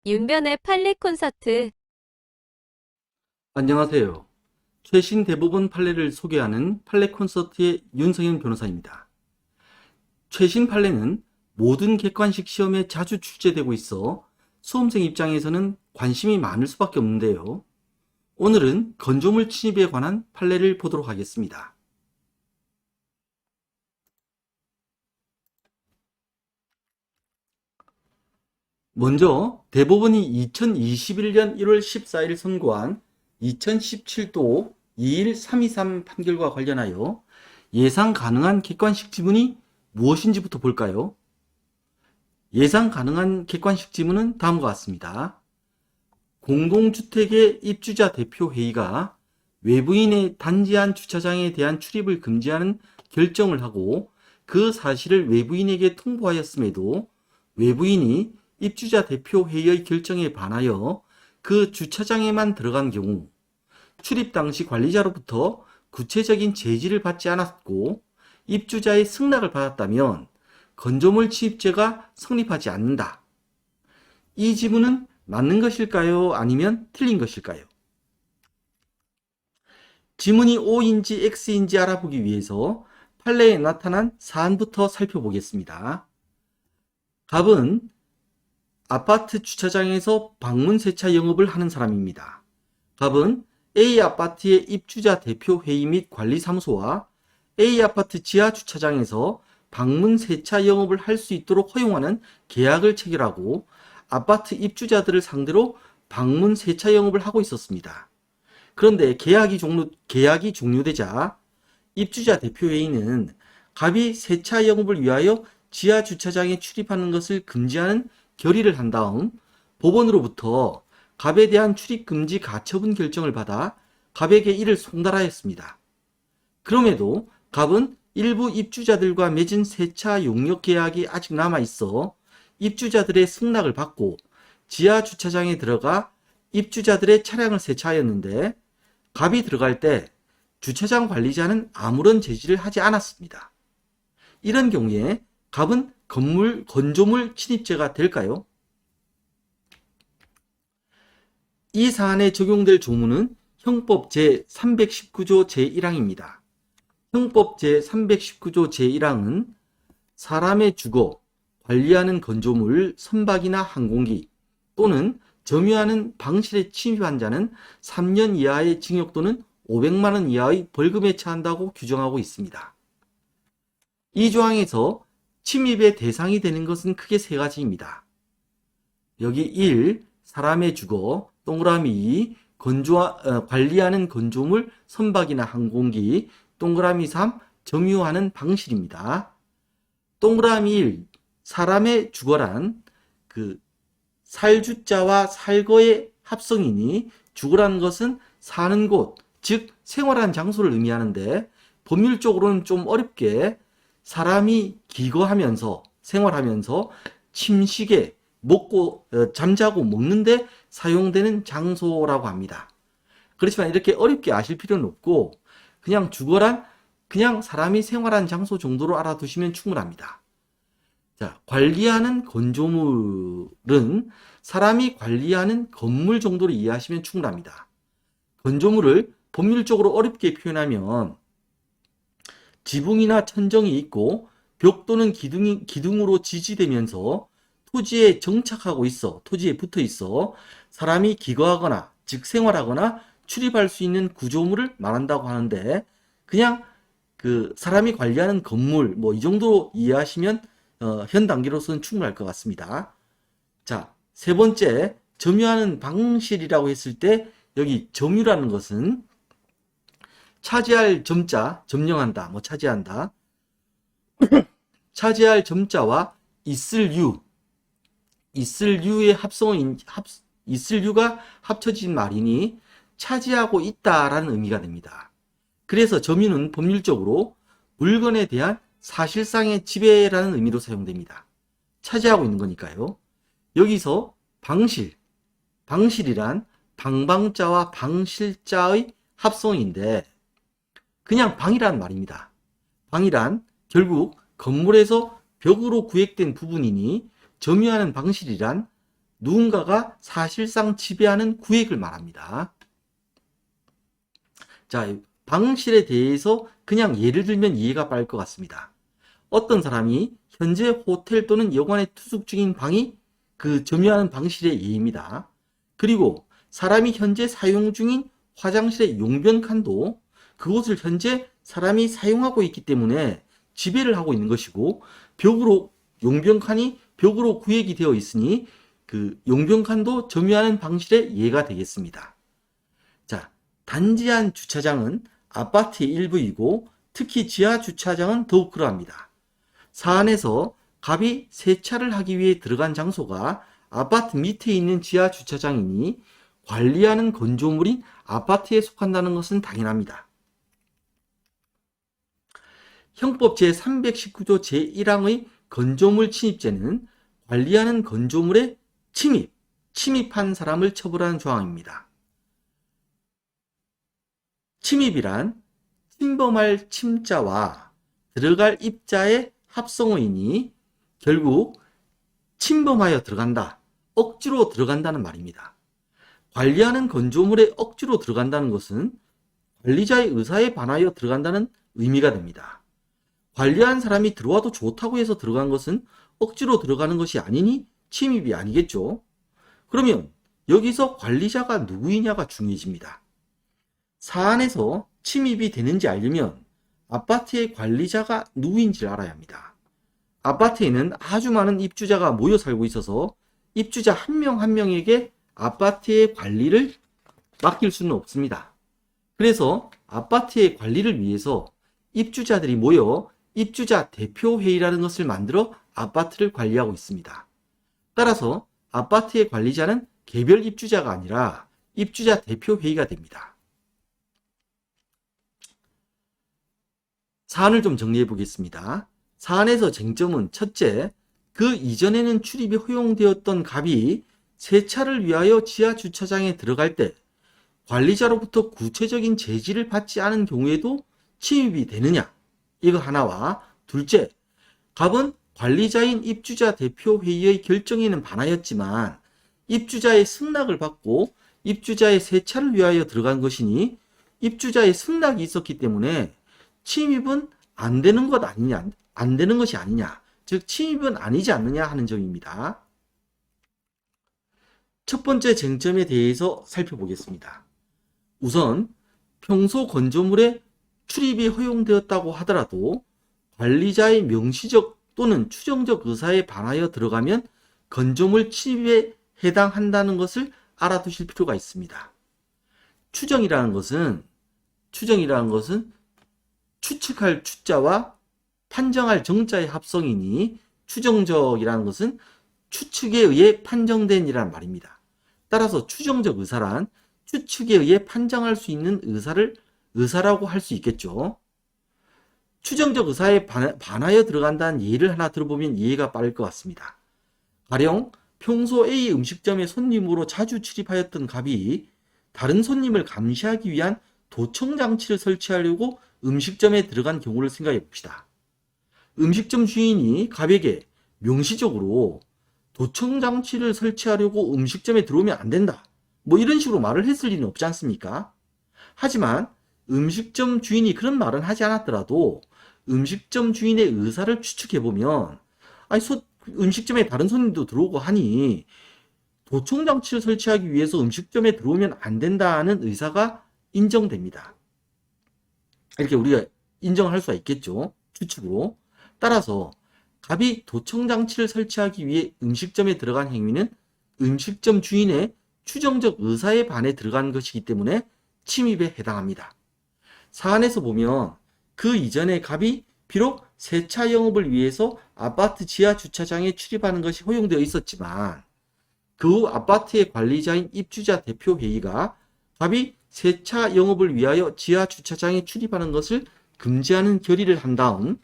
윤변의 판례 콘서트. 안녕하세요. 최신 대법원 판례를 소개하는 판례 콘서트의 윤성현 변호사입니다. 최신 판례는 모든 객관식 시험에 자주 출제되고 있어 수험생 입장에서는 관심이 많을 수밖에 없는데요. 오늘은 건조물 침입에 관한 판례를 보도록 하겠습니다. 먼저 대법원이 2021년 1월 14일 선고한 2017도 2일 323 판결과 관련하여 예상 가능한 객관식 지문이 무엇인지부터 볼까요? 예상 가능한 객관식 지문은 다음과 같습니다. 공동주택의 입주자 대표회의가 외부인의 단지한 주차장에 대한 출입을 금지하는 결정을 하고 그 사실을 외부인에게 통보하였음에도 외부인이 입주자 대표회의의 결정에 반하여 그 주차장에만 들어간 경우 출입 당시 관리자로부터 구체적인 제지를 받지 않았고 입주자의 승낙을 받았다면 건조물 침입죄가 성립하지 않는다. 이 지문은 맞는 것일까요? 아니면 틀린 것일까요? 지문이 O인지 X인지 알아보기 위해서 판례에 나타난 사안부터 살펴보겠습니다. 갑은 아파트 주차장에서 방문 세차 영업을 하는 사람입니다. 갑은 A 아파트의 입주자 대표 회의 및 관리사무소와 A 아파트 지하 주차장에서 방문 세차 영업을 할 수 있도록 허용하는 계약을 체결하고 아파트 입주자들을 상대로 방문 세차 영업을 하고 있었습니다. 그런데 계약이 종료되자 입주자 대표 회의는 갑이 세차 영업을 위하여 지하 주차장에 출입하는 것을 금지하는 결의를 한 다음 법원으로부터 갑에 대한 출입금지 가처분 결정을 받아 갑에게 이를 송달하였습니다. 그럼에도 갑은 일부 입주자들과 맺은 세차 용역 계약이 아직 남아있어 입주자들의 승낙을 받고 지하 주차장에 들어가 입주자들의 차량을 세차하였는데 갑이 들어갈 때 주차장 관리자는 아무런 제지를 하지 않았습니다. 이런 경우에 갑은 건조물 침입죄가 될까요? 이 사안에 적용될 조문은 형법 제319조 제1항입니다. 형법 제319조 제1항은 사람의 주거, 관리하는 건조물, 선박이나 항공기 또는 점유하는 방실에 침입한 자는 3년 이하의 징역 또는 500만 원 이하의 벌금에 처한다고 규정하고 있습니다. 이 조항에서 침입의 대상이 되는 것은 크게 세 가지입니다. 여기 1. 사람의 주거, 동그라미 2. 관리하는 건조물, 선박이나 항공기, 동그라미 3. 점유하는 방실입니다. 동그라미 1. 사람의 주거란 살주자와 살거의 합성이니 주거라는 것은 사는 곳, 즉 생활하는 장소를 의미하는데 법률적으로는 좀 어렵게 사람이 기거하면서 생활하면서 침식에 먹고 잠자고 먹는데 사용되는 장소라고 합니다. 그렇지만 이렇게 어렵게 아실 필요는 없고 그냥 주거란 그냥 사람이 생활하는 장소 정도로 알아두시면 충분합니다. 자, 관리하는 건조물은 사람이 관리하는 건물 정도로 이해하시면 충분합니다. 건조물을 법률적으로 어렵게 표현하면 지붕이나 천정이 있고 벽 또는 기둥으로 지지되면서 토지에 정착하고 있어, 토지에 붙어 있어 사람이 기거하거나 즉 생활하거나 출입할 수 있는 구조물을 말한다고 하는데 그냥 사람이 관리하는 건물 뭐 이 정도 이해하시면 현 단계로서는 충분할 것 같습니다. 자, 세 번째 점유하는 방실이라고 했을 때 여기 점유라는 것은 차지할 점자, 점령한다, 뭐 차지한다. 차지할 점자와 있을 유의 있을 유가 합쳐진 말이니 차지하고 있다라는 의미가 됩니다. 그래서 점유는 법률적으로 물건에 대한 사실상의 지배라는 의미로 사용됩니다. 차지하고 있는 거니까요. 여기서 방실이란 방방자와 방실자의 합성인데 그냥 방이란 말입니다. 방이란 결국 건물에서 벽으로 구획된 부분이니 점유하는 방실이란 누군가가 사실상 지배하는 구획을 말합니다. 자, 방실에 대해서 그냥 예를 들면 이해가 빠를 것 같습니다. 어떤 사람이 현재 호텔 또는 여관에 투숙 중인 방이 그 점유하는 방실의 예입니다. 그리고 사람이 현재 사용 중인 화장실의 용변칸도 그곳을 현재 사람이 사용하고 있기 때문에 지배를 하고 있는 것이고, 벽으로 용변칸이 벽으로 구획이 되어 있으니 그 용변칸도 점유하는 방실의 예가 되겠습니다. 자, 단지한 주차장은 아파트의 일부이고 특히 지하 주차장은 더욱 그러합니다. 사안에서 갑이 세차를 하기 위해 들어간 장소가 아파트 밑에 있는 지하 주차장이니 관리하는 건조물인 아파트에 속한다는 것은 당연합니다. 형법 제319조 제1항의 건조물 침입죄는 관리하는 건조물에 침입한 사람을 처벌하는 조항입니다. 침입이란 침범할 침자와 들어갈 입자의 합성어이니 결국 침범하여 들어간다, 억지로 들어간다는 말입니다. 관리하는 건조물에 억지로 들어간다는 것은 관리자의 의사에 반하여 들어간다는 의미가 됩니다. 관리한 사람이 들어와도 좋다고 해서 들어간 것은 억지로 들어가는 것이 아니니 침입이 아니겠죠. 그러면 여기서 관리자가 누구이냐가 중요해집니다. 사안에서 침입이 되는지 알려면 아파트의 관리자가 누구인지를 알아야 합니다. 아파트에는 아주 많은 입주자가 모여 살고 있어서 입주자 한 명 한 명에게 아파트의 관리를 맡길 수는 없습니다. 그래서 아파트의 관리를 위해서 입주자들이 모여 입주자 대표회의라는 것을 만들어 아파트를 관리하고 있습니다. 따라서 아파트의 관리자는 개별 입주자가 아니라 입주자 대표회의가 됩니다. 사안을 좀 정리해 보겠습니다. 사안에서 쟁점은 첫째, 그 이전에는 출입이 허용되었던 갑이 세차를 위하여 지하 주차장에 들어갈 때 관리자로부터 구체적인 제지를 받지 않은 경우에도 침입이 되느냐, 이거 하나와, 둘째, 갑은 관리자인 입주자 대표회의의 결정에는 반하였지만 입주자의 승낙을 받고 입주자의 세차를 위하여 들어간 것이니 입주자의 승낙이 있었기 때문에 침입은 안 되는 것이 아니냐, 즉 침입은 아니지 않느냐 하는 점입니다. 첫 번째 쟁점에 대해서 살펴보겠습니다. 우선 평소 건조물에 출입이 허용되었다고 하더라도 관리자의 명시적 또는 추정적 의사에 반하여 들어가면 건조물 침입에 해당한다는 것을 알아두실 필요가 있습니다. 추정이라는 것은 추측할 추자와 판정할 정자의 합성이니 추정적이라는 것은 추측에 의해 판정된 이라는 말입니다. 따라서 추정적 의사란 추측에 의해 판정할 수 있는 의사라고 할 수 있겠죠. 추정적 의사에 반하여 들어간다는 예를 하나 들어보면 이해가 빠를 것 같습니다. 가령 평소 A 음식점에 손님으로 자주 출입하였던 갑이 다른 손님을 감시하기 위한 도청 장치를 설치하려고 음식점에 들어간 경우를 생각해 봅시다. 음식점 주인이 갑에게 명시적으로 도청 장치를 설치하려고 음식점에 들어오면 안 된다, 뭐 이런 식으로 말을 했을 리는 없지 않습니까? 하지만 음식점 주인이 그런 말은 하지 않았더라도 음식점 주인의 의사를 추측해보면 음식점에 다른 손님도 들어오고 하니 도청 장치를 설치하기 위해서 음식점에 들어오면 안 된다는 의사가 인정됩니다. 이렇게 우리가 인정할 수가 있겠죠, 추측으로. 따라서 갑이 도청 장치를 설치하기 위해 음식점에 들어간 행위는 음식점 주인의 추정적 의사에 반해 들어간 것이기 때문에 침입에 해당합니다. 사안에서 보면 그 이전에 갑이 비록 세차 영업을 위해서 아파트 지하 주차장에 출입하는 것이 허용되어 있었지만 그 후 아파트의 관리자인 입주자 대표회의가 갑이 세차 영업을 위하여 지하 주차장에 출입하는 것을 금지하는 결의를 한 다음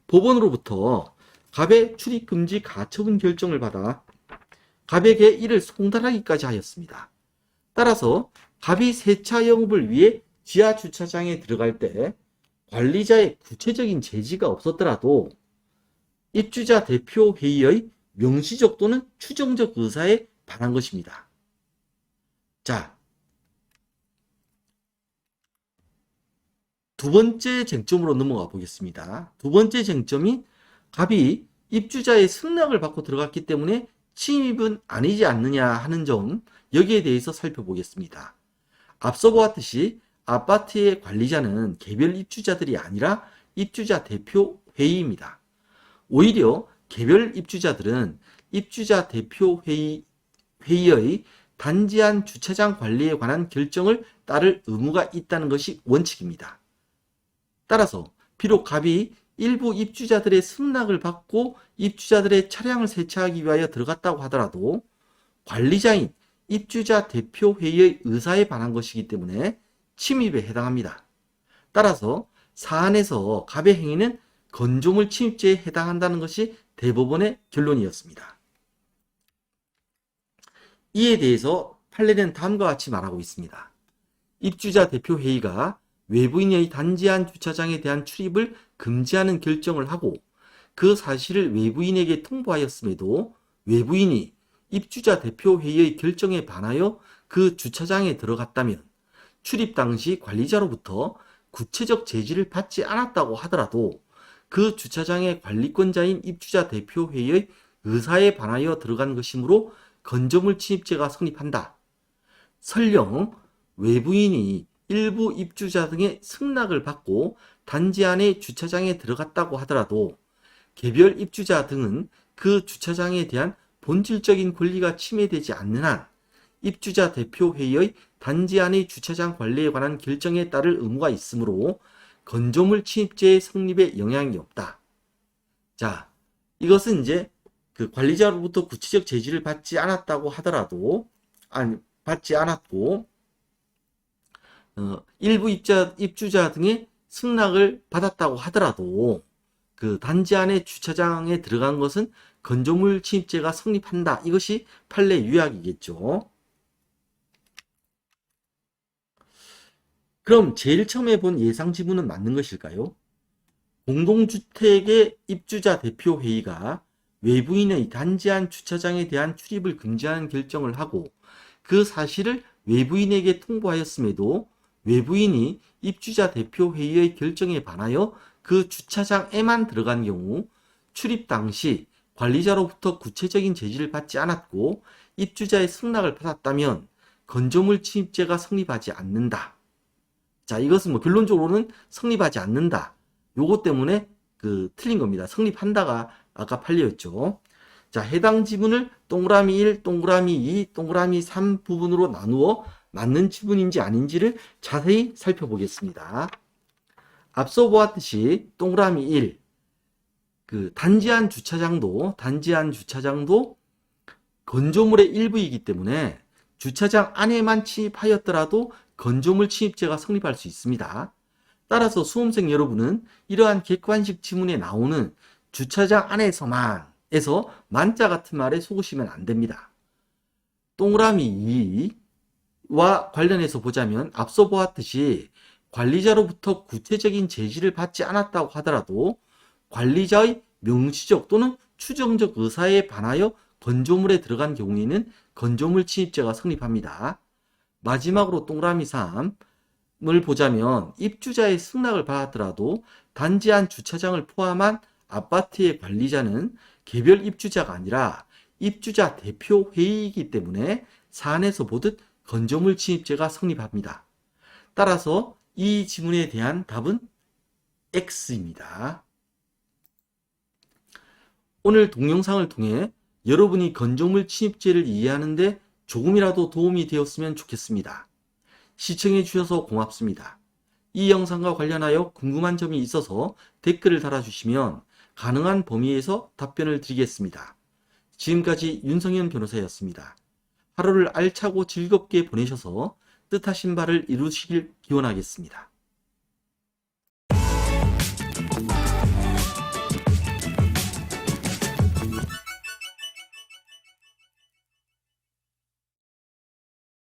법원으로부터 갑의 출입금지 가처분 결정을 받아 갑에게 이를 송달하기까지 하였습니다. 따라서 갑이 세차 영업을 위해 지하 주차장에 들어갈 때 관리자의 구체적인 제지가 없었더라도 입주자 대표회의의 명시적 또는 추정적 의사에 반한 것입니다. 자, 두 번째 쟁점으로 넘어가 보겠습니다. 두 번째 쟁점이 갑이 입주자의 승낙을 받고 들어갔기 때문에 침입은 아니지 않느냐 하는 점, 여기에 대해서 살펴보겠습니다. 앞서 보았듯이 아파트의 관리자는 개별 입주자들이 아니라 입주자 대표 회의입니다. 오히려 개별 입주자들은 입주자 대표 회의의 단지한 주차장 관리에 관한 결정을 따를 의무가 있다는 것이 원칙입니다. 따라서 비록 갑이 일부 입주자들의 승낙을 받고 입주자들의 차량을 세차하기 위하여 들어갔다고 하더라도 관리자인 입주자 대표회의의 의사에 반한 것이기 때문에 침입에 해당합니다. 따라서 사안에서 갑의 행위는 건조물 침입죄에 해당한다는 것이 대법원의 결론이었습니다. 이에 대해서 판례는 다음과 같이 말하고 있습니다. 입주자 대표회의가 외부인의 단지한 주차장에 대한 출입을 금지하는 결정을 하고 그 사실을 외부인에게 통보하였음에도 외부인이 입주자 대표회의의 결정에 반하여 그 주차장에 들어갔다면 출입 당시 관리자로부터 구체적 제지를 받지 않았다고 하더라도 그 주차장의 관리권자인 입주자 대표회의의 의사에 반하여 들어간 것이므로 건조물 침입죄가 성립한다. 설령 외부인이 일부 입주자 등의 승낙을 받고 단지 안의 주차장에 들어갔다고 하더라도 개별 입주자 등은 그 주차장에 대한 본질적인 권리가 침해되지 않는 한 입주자 대표회의의 단지 안의 주차장 관리에 관한 결정에 따를 의무가 있으므로 건조물 침입죄의 성립에 영향이 없다. 자, 이것은 이제 그 관리자로부터 구체적 제지를 받지 않았다고 하더라도, 받지 않았고, 일부 입주자 등의 승낙을 받았다고 하더라도 그 단지 안에 주차장에 들어간 것은 건조물 침입죄가 성립한다. 이것이 판례 요약이겠죠. 그럼 제일 처음에 본 예상 지문은 맞는 것일까요? 공동주택의 입주자 대표회의가 외부인의 단지 안 주차장에 대한 출입을 금지하는 결정을 하고 그 사실을 외부인에게 통보하였음에도 외부인이 입주자 대표회의의 결정에 반하여 그 주차장에만 들어간 경우 출입 당시 관리자로부터 구체적인 제지를 받지 않았고 입주자의 승낙을 받았다면 건조물 침입죄가 성립하지 않는다. 자, 이것은 결론적으로는 성립하지 않는다. 요거 때문에 틀린 겁니다. 성립한다가 아까 판례였죠. 자, 해당 지문을 동그라미 1, 동그라미 2, 동그라미 3 부분으로 나누어 맞는 지문인지 아닌지를 자세히 살펴보겠습니다. 앞서 보았듯이 동그라미 1, 단지한 주차장도 건조물의 일부이기 때문에 주차장 안에만 침입하였더라도 건조물 침입죄가 성립할 수 있습니다. 따라서 수험생 여러분은 이러한 객관식 지문에 나오는 주차장 안에서만 만자 같은 말에 속으시면 안 됩니다. 동그라미 2와 관련해서 보자면 앞서 보았듯이 관리자로부터 구체적인 제지를 받지 않았다고 하더라도 관리자의 명시적 또는 추정적 의사에 반하여 건조물에 들어간 경우에는 건조물 침입죄가 성립합니다. 마지막으로 동그라미 3을 보자면 입주자의 승낙을 받았더라도 단지 안 주차장을 포함한 아파트의 관리자는 개별 입주자가 아니라 입주자 대표 회의이기 때문에 사안에서 보듯 건조물 침입죄가 성립합니다. 따라서 이 지문에 대한 답은 X입니다. 오늘 동영상을 통해 여러분이 건조물 침입죄를 이해하는 데 조금이라도 도움이 되었으면 좋겠습니다. 시청해 주셔서 고맙습니다. 이 영상과 관련하여 궁금한 점이 있어서 댓글을 달아주시면 가능한 범위에서 답변을 드리겠습니다. 지금까지 윤성현 변호사였습니다. 하루를 알차고 즐겁게 보내셔서 뜻하신 바를 이루시길 기원하겠습니다.